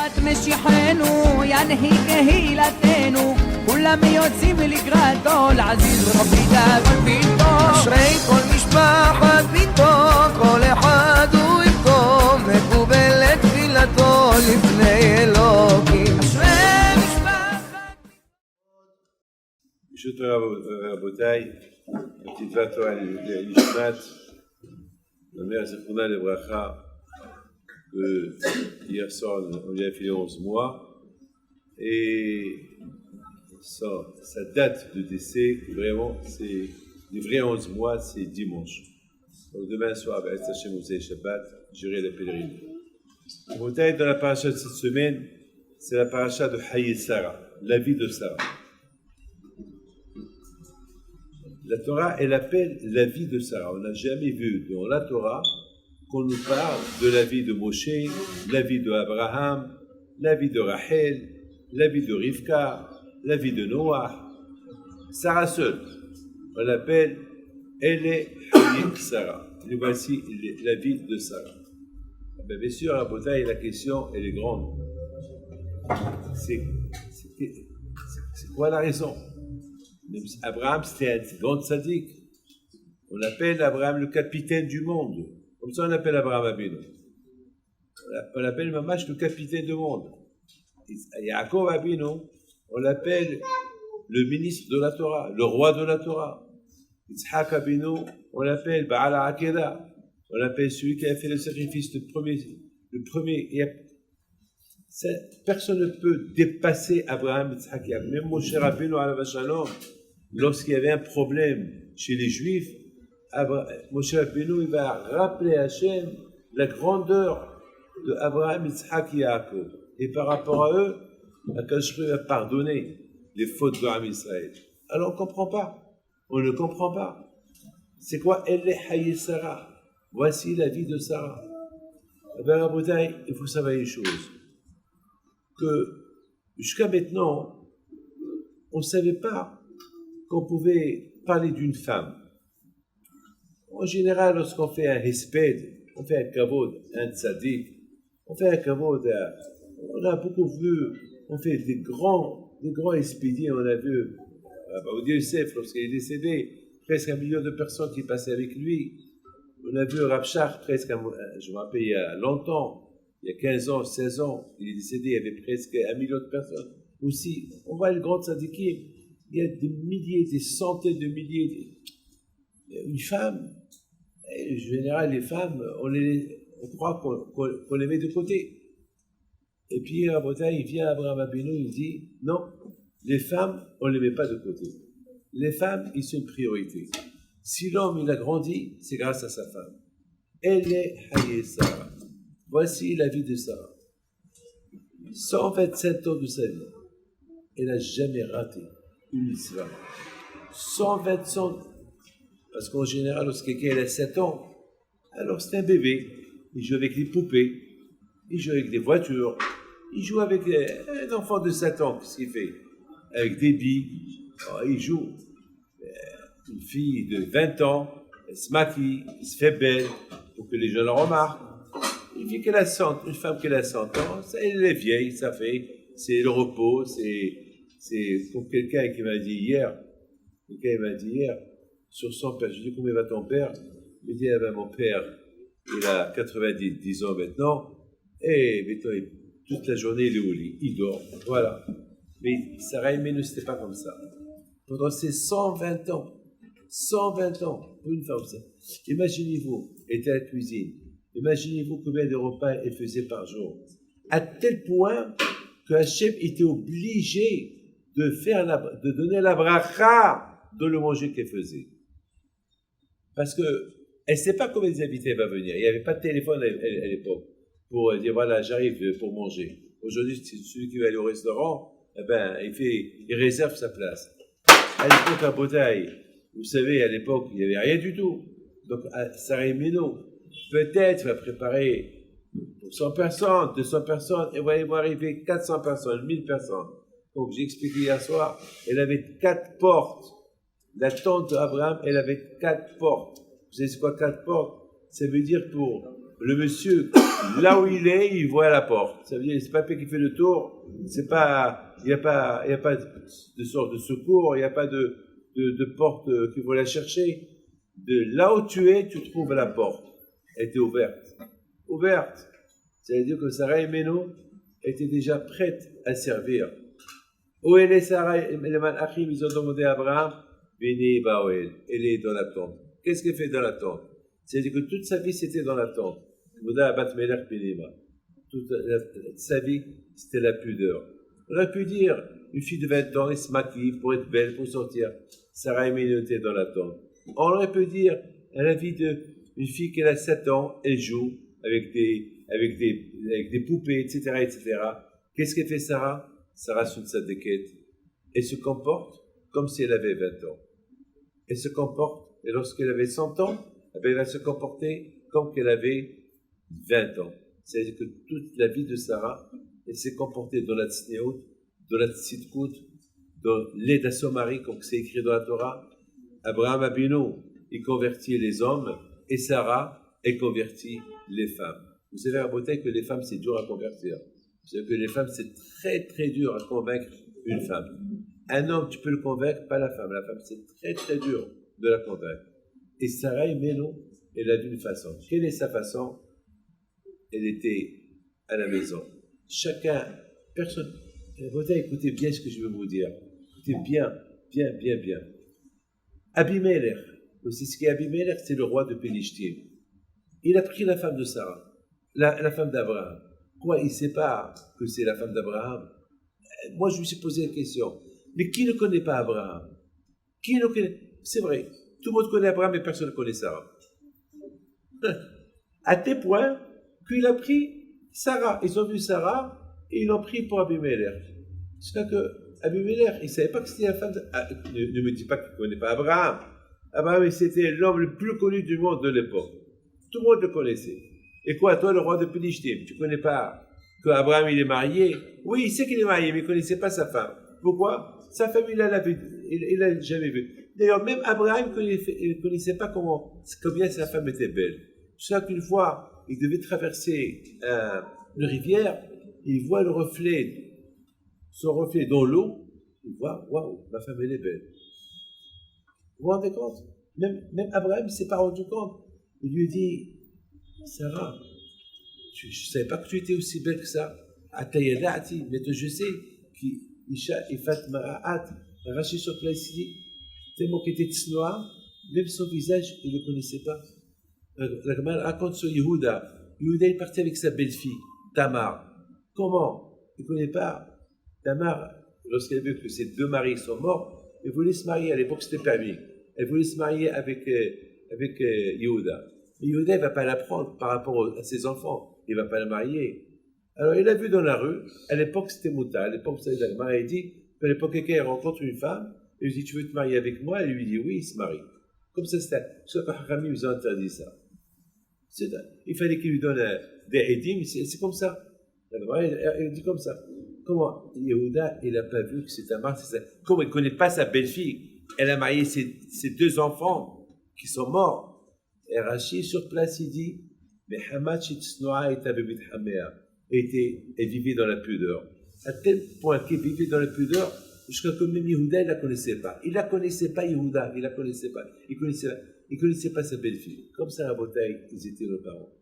שבת משיחנו ינהי קהילתנו כולם יוצאים לקראתו לעזיז רבי דאגון ביתו אשרי כל משפחת ביתו כל אחד הוא יבכו מקובלת תפילתו לפני אלוקים אשרי משפחת ברשות רבותיי, בתקוות תורה לשמת la זיכרונה לברכה, hier soir on lui a fait 11 mois et sa date de décès, vraiment, c'est les vrais 11 mois, c'est dimanche. Donc demain soir, avec Hachem Mosei Shabbat, j'irai la pèlerine. Dans la paracha de cette semaine, c'est la paracha de Haye Sarah, la vie de Sarah. La Torah, elle appelle la vie de Sarah. On n'a jamais vu dans la Torah qu'on nous parle de la vie de Moshe, la vie de Abraham, la vie de Rachel, la vie de Rivka, la vie de Noah. Sarah seule, on l'appelle elle est Sarah. Et voici la vie de Sarah. Bien sûr, à Botaï, la question, elle est grande. C'est quoi la raison? Abraham, c'était un grand tzaddik. On appelle Abraham le capitaine du monde. Comme ça, on appelle Abraham Abinu. On l'appelle Mamash le capitaine du monde. Yaakov Abinu, on l'appelle le ministre de la Torah, le roi de la Torah. Yitzhak Abinu, on l'appelle Baal HaAkedah. On l'appelle celui qui a fait le sacrifice, le premier. Personne ne peut dépasser Abraham, Yitzhak, Yaakov. Même Moshe Rabbeinu, alav shalom, lorsqu'il y avait un problème chez les Juifs, Moshe Rabbeinu, il va rappeler à Hachem la grandeur de Abraham, Yitzhak et Yaakov. Et par rapport à eux, Akash va pardonner les fautes d'Am Israël. Alors on ne comprend pas. On ne comprend pas. C'est quoi Elle est Haye Sarah. Voici la vie de Sarah. Eh bien, à Boutaï, il faut savoir une chose. Que jusqu'à maintenant, on ne savait pas qu'on pouvait parler d'une femme. En général, lorsqu'on fait un hesped, on fait un kavod, un tzaddik, on fait un kavod, on a beaucoup vu, on fait des grands expédients, on a vu Audi Youssef, lorsqu'il est décédé, presque 1 million de personnes qui passaient avec lui. On a vu Rav Shach, presque, je me rappelle, il y a longtemps, il y a 15 ans, 16 ans, il est décédé, il y avait presque 1 million de personnes. Aussi, on voit les grands tzadikim, il y a des milliers, des centaines de milliers. Une femme, en général, les femmes, on croit qu'on les met de côté. Et puis, à Bretagne, il vient Abraham Abinu, il dit, non, les femmes, on ne les met pas de côté. Les femmes, ils sont une priorité. Si l'homme, il a grandi, c'est grâce à sa femme. Elle est Haye Sarah. Voici la vie de Sarah. 127 ans de sa vie. Elle n'a jamais raté une mitzvah. 127 ans. Parce qu'en général, lorsque quelqu'un a 7 ans, alors c'est un bébé. Il joue avec des poupées. Il joue avec des voitures. Il joue avec un enfant de 7 ans. Qu'est-ce qu'il fait? Avec des billes. Oh, il joue. Une fille de 20 ans, elle se maquille, elle se fait belle pour que les gens la remarquent. Une fille une femme qui a 100 ans, elle est vieille, ça fait, c'est le repos, c'est pour quelqu'un qui m'a dit hier, sur son père, je lui ai dit, combien va ton père? Il me dit, eh ben, mon père, il a 90 ans maintenant, et maintenant, toute la journée, il est au lit, il dort, voilà. Mais Sarah Imenu, c'était pas comme ça. Pendant ces 120 ans, pour une femme, ça. Imaginez-vous, elle était à la cuisine. Imaginez-vous combien de repas elle faisait par jour. À tel point que Hachem était obligé de donner la bracha de le manger qu'elle faisait. Parce que elle ne sait pas combien des invités va venir. Il n'y avait pas de téléphone à l'époque pour dire voilà, j'arrive pour manger. Aujourd'hui, celui qui va aller au restaurant, eh ben, il réserve sa place. À l'époque, à Botaï, vous savez, à l'époque, il n'y avait rien du tout. Donc, à Sarah Imenu, peut-être va préparer pour 100 personnes, 200 personnes, et ils vont arriver 400 personnes, 1000 personnes. Donc, j'ai expliqué hier soir, elle avait 4 portes. La tante d'Abraham, elle avait 4 portes. Vous savez c'est quoi 4 portes? Ça veut dire pour le monsieur, là où il est, il voit la porte. Ça veut dire, c'est pas lui qui fait le tour, c'est pas, il n'y a pas de sorte de secours, il n'y a pas de porte qu'il faut la chercher. De là où tu es, tu trouves la porte. Elle était ouverte. Ouverte. Ça veut dire que Sarah et Méno étaient déjà prêtes à servir. Où elle est Sarah et les Malachim, ils ont demandé à Abraham, Béni Baoel, elle est dans la tente. Qu'est-ce qu'elle fait dans la tente? C'est-à-dire que toute sa vie, c'était dans la tente. Toute sa vie, c'était la pudeur. On aurait pu dire, une fille de 20 ans, elle se maquille pour être belle, pour sortir. Sarah et Méno étaient dans la tente. On aurait pu dire, à la vie d'une fille qui a 7 ans, elle joue avec des poupées, etc., etc. Qu'est-ce qu'elle fait Sarah? Sarah sous sa déquête. Elle se comporte comme si elle avait 20 ans. Elle se comporte, et lorsqu'elle avait 100 ans, elle va se comporter comme qu'elle avait 20 ans. C'est-à-dire que toute la vie de Sarah, elle s'est comportée dans la tzniut, dans la tzidkut, dans l'aide à son mari, comme c'est écrit dans la Torah. Abraham Abinu, il convertit les hommes, et Sarah, elle convertit les femmes. Vous savez, à Bothaï, que les femmes, c'est dur à convertir. Vous savez que les femmes, c'est très, très dur à convaincre une femme. Un homme, tu peux le convaincre, pas la femme. La femme, c'est très, très dur de la convaincre. Et Sarah et Méno, elle a d'une façon. Quelle est sa façon? Elle était à la maison. Chacun, personne. Bothaï, écoutez bien ce que je veux vous dire. Écoutez bien, bien, bien, bien. Abimelech, vous savez ce qu'est Abimelech? C'est le roi de Pélishtim. Il a pris la femme de Sarah, la femme d'Abraham. Quoi, il ne sait pas que c'est la femme d'Abraham? Moi, je me suis posé la question. Mais qui ne connaît pas Abraham? Qui ne connaît? C'est vrai, tout le monde connaît Abraham, mais personne ne connaît Sarah. À tel point qu'il a pris Sarah. Ils ont vu Sarah et ils l'ont pris pour Abimelech. C'est que Abimelech, il ne savait pas que c'était la femme de... ne me dis pas qu'il ne connaît pas Abraham. Abraham, c'était l'homme le plus connu du monde de l'époque. Tout le monde le connaissait. Et quoi, toi, le roi de Pélishtim, tu ne connais pas qu'Abraham, il est marié? Oui, il sait qu'il est marié, mais il ne connaissait pas sa femme. Pourquoi? Sa femme, il l'a jamais vue. D'ailleurs, même Abraham, il ne connaissait pas combien sa femme était belle. Jusqu'à qu'une fois, il devait traverser une rivière, il voit son reflet dans l'eau, il voit, waouh, ma femme, elle est belle. Vous vous rendez compte? Même Abraham ne s'est pas rendu compte. Il lui dit, Sarah, je ne savais pas que tu étais aussi belle que ça. Atayadati, mais je sais qu'Isha Ifat Mara'at, arraché sur place ici, tellement qu'il était tsnoa, même son visage, il ne le connaissait pas. La Gemara raconte sur Yehuda. Yehuda est parti avec sa belle-fille, Tamar. Comment? Il ne connaît pas. Tamar, lorsqu'elle a vu que ses deux maris sont morts, elle voulait se marier. À l'époque, c'était permis. Elle voulait se marier avec Yehuda. Mais Yehuda, il ne va pas la prendre par rapport à ses enfants. Il ne va pas la marier. Alors, il l'a vu dans la rue. À l'époque, c'était Mouta. À l'époque, la Gemara dit qu'à l'époque, quelqu'un rencontre une femme, et lui dit, tu veux te marier avec moi? Elle lui dit, oui, il se marie. Comme ça, c'était. Ce que Haramim nous a interdit ça. Il fallait qu'il lui donne des édimes, c'est comme ça. La Gemara, elle dit comme ça. Comment Yehuda, il n'a pas vu que c'est Tamar, c'est ça. Comment il ne connaît pas sa belle-fille? Elle a marié ses deux enfants qui sont morts. Et Rachi, sur place, il dit, mais Hamachit Snoa est avec Hamea. Elle vivait dans la pudeur. À tel point qu'elle vivait dans la pudeur, jusqu'à que même Yehuda, il ne la connaissait pas. Il ne la connaissait pas, Yehuda, il ne la connaissait pas. Il ne connaissait pas sa belle-fille. Comme ça, à Bothaï, ils étaient nos parents.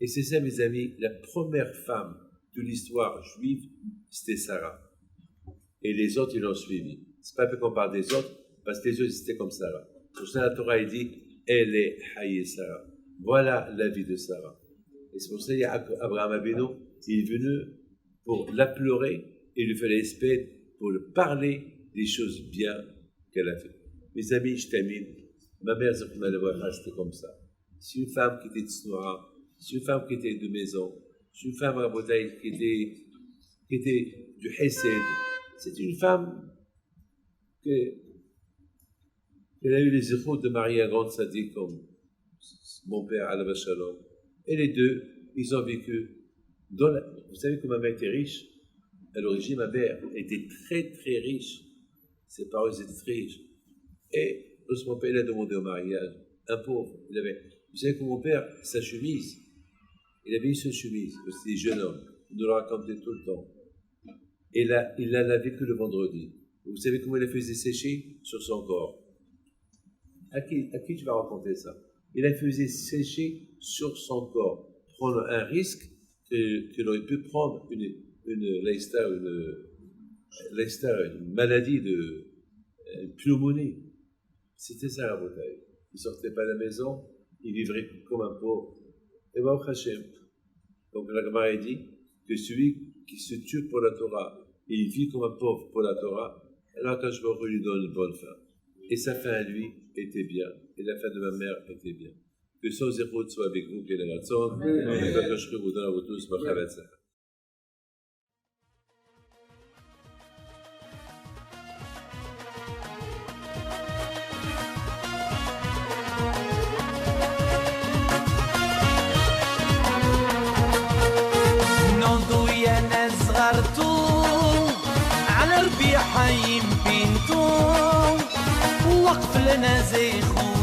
Et c'est ça, mes amis, la première femme de l'histoire juive, c'était Sarah. Et les autres, ils l'ont suivi. C'est pas fait qu'on parle des autres, parce que les autres, c'était comme Sarah. Pour ça, la Torah, il dit, elle est Haye Sarah. Voilà la vie de Sarah. Et c'est pour ça qu'Abraham Abinu, il est venu pour la pleurer, et il lui fallait espérer pour le parler des choses bien qu'elle a fait. Mes amis, je termine. Ma mère, c'était comme ça. C'est une femme qui était tsnoa, c'est une femme qui était de maison, c'est une femme à Bothaï qui était du Hesed. C'est une femme qu'elle a eu les efforts de marier un grand sadique comme mon père, Alav Shalom. Et les deux, ils ont vécu vous savez que ma mère était riche. À l'origine, ma mère était très très riche. Ses parents étaient très riches. Et lorsque mon père a demandé au mariage, un pauvre, vous savez que mon père, sa chemise, Il avait une seule chemise, c'était des jeunes hommes, il nous le racontait tout le temps. Et là, il l'a lavé que le vendredi. Vous savez comment il la faisait sécher? Sur son corps. À qui tu vas raconter ça? Il la faisait sécher sur son corps. Prendre un risque que l'on ait pu prendre une maladie de pneumonie. C'était ça la bouteille. Il ne sortait pas de la maison, il vivrait comme un pauvre. Et Baruch Hashem. Donc la Gemara dit que celui qui se tue pour la Torah et il vit comme un pauvre pour la Torah, alors quand je lui donne une bonne fin. Et sa fin à lui était bien, et la fin de ma mère était bien. Que son zéro soit avec vous, qu'elle est la tzon, et que je vous donne à vous tous, Bachalatza. على ربيع حيم بنتو وقف لنا زي خو